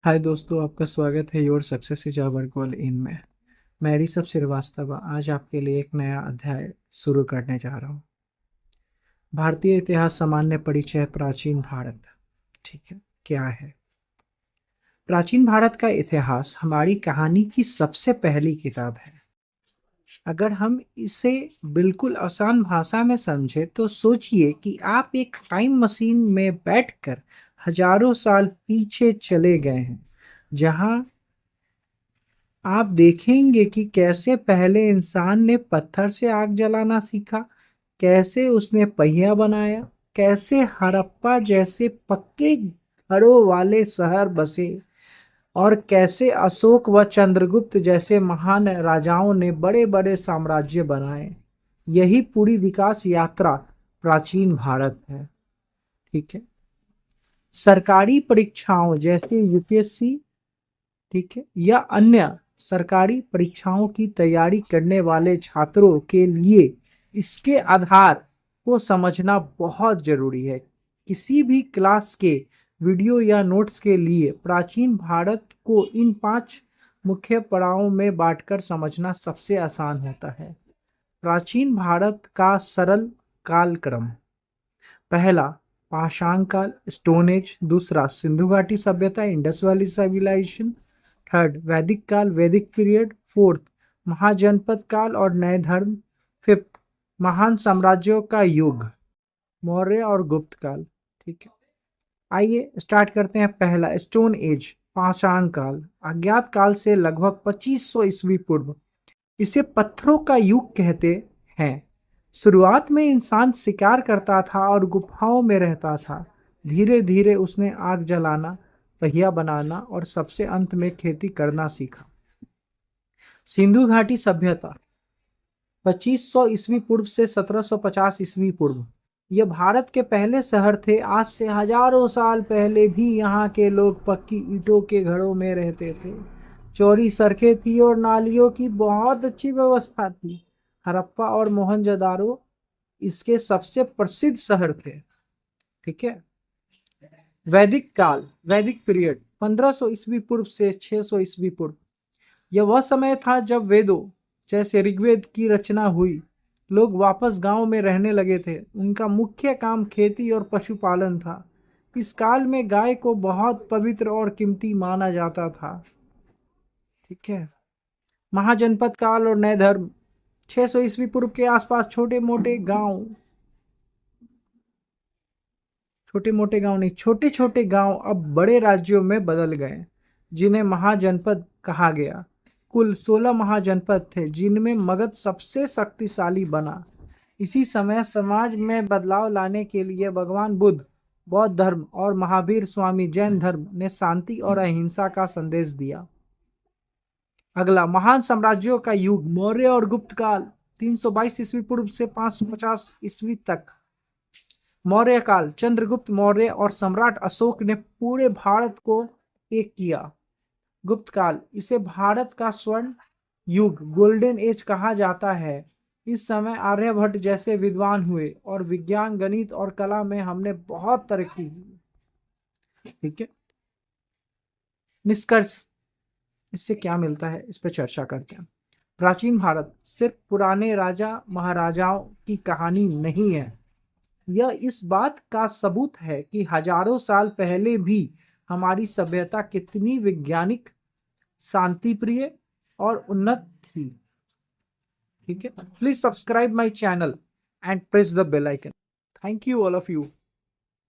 हाय दोस्तों, आपका स्वागत है your success is our goal इन में। मैं ऋषभ श्रीवास्तव आज आपके लिए एक नया अध्याय शुरू करने जा रहा हूँ। भारतीय इतिहास सामान्य परिचय प्राचीन भारत। ठीक है, क्या है प्राचीन भारत का इतिहास? हमारी कहानी की सबसे पहली किताब है। अगर हम इसे बिल्कुल आसान भाषा में समझे तो सोचिए कि आप एक टाइम मशीन में बैठकर हजारों साल पीछे चले गए हैं, जहां आप देखेंगे कि कैसे पहले इंसान ने पत्थर से आग जलाना सीखा, कैसे उसने पहिया बनाया, कैसे हड़प्पा जैसे पक्के घरों वाले शहर बसे, और कैसे अशोक व चंद्रगुप्त जैसे महान राजाओं ने बड़े बड़े साम्राज्य बनाए। यही पूरी विकास यात्रा प्राचीन भारत है। ठीक है, सरकारी परीक्षाओं जैसे यूपीएससी, ठीक है, या अन्य सरकारी परीक्षाओं की तैयारी करने वाले छात्रों के लिए इसके आधार को समझना बहुत जरूरी है। किसी भी क्लास के वीडियो या नोट्स के लिए प्राचीन भारत को इन 5 मुख्य पड़ावों में बांटकर समझना सबसे आसान होता है। प्राचीन भारत का सरल कालक्रम: पहला, पाषाण काल, स्टोन एज। दूसरा, सिंधु घाटी सभ्यता, इंडस वैली सिविलाइजेशन। थर्ड, वैदिक काल, वैदिक पीरियड। फोर्थ, महाजनपद काल और नए धर्म। फिफ्थ, महान साम्राज्यों का युग, मौर्य और गुप्त काल। ठीक है, आइए स्टार्ट करते हैं। पहला, स्टोन एज, पाषाण काल। अज्ञात काल से लगभग 2500 ईस्वी पूर्व। इसे पत्थरों का युग कहते हैं। शुरुआत में इंसान शिकार करता था और गुफाओं में रहता था। धीरे धीरे उसने आग जलाना, पहिया बनाना और सबसे अंत में खेती करना सीखा। सिंधु घाटी सभ्यता 2500 ईस्वी पूर्व से 1750 ईस्वी पूर्व। ये भारत के पहले शहर थे। आज से हजारों साल पहले भी यहाँ के लोग पक्की ईंटों के घरों में रहते थे। चौड़ी सड़कें थी और नालियों की बहुत अच्छी व्यवस्था थी। हड़प्पा और मोहनजोदारो इसके सबसे प्रसिद्ध शहर थे। ठीक है, वैदिक काल, वैदिक पीरियड 1500 ईस्वी पूर्व से 600 ईस्वी पूर्व। यह वह समय था जब वेदों जैसे ऋग्वेद की रचना हुई। लोग वापस गांव में रहने लगे थे। उनका मुख्य काम खेती और पशुपालन था। इस काल में गाय को बहुत पवित्र और कीमती माना जाता था। ठीक है, महाजनपद काल और नए धर्म 600 ईस्वी पूर्व के आसपास छोटे मोटे गांव नहीं, छोटे छोटे गांव अब बड़े राज्यों में बदल गए, जिन्हें महाजनपद कहा गया। कुल 16 महाजनपद थे, जिनमें मगध सबसे शक्तिशाली बना। इसी समय समाज में बदलाव लाने के लिए भगवान बुद्ध, बौद्ध धर्म और महावीर स्वामी जैन धर्म ने शांति और अहिंसा का संदेश दिया। अगला, महान साम्राज्यों का युग, मौर्य और गुप्त काल 322 ईस्वी पूर्व से 550 ईस्वी तक। मौर्य काल, चंद्रगुप्त मौर्य और सम्राट अशोक ने पूरे भारत को एक किया। गुप्त काल, इसे भारत का स्वर्ण युग, गोल्डन एज कहा जाता है। इस समय आर्यभट्ट जैसे विद्वान हुए और विज्ञान, गणित और कला में हमने बहुत तरक्की की। ठीक है, निष्कर्ष, इससे क्या मिलता है इस पर चर्चा करते हैं। प्राचीन भारत सिर्फ पुराने राजा महाराजाओं की कहानी नहीं है। यह इस बात का सबूत है कि हजारों साल पहले भी हमारी सभ्यता कितनी वैज्ञानिक, शांति प्रिय और उन्नत थी। ठीक है, please subscribe my channel and press the bell icon. Thank you all of you.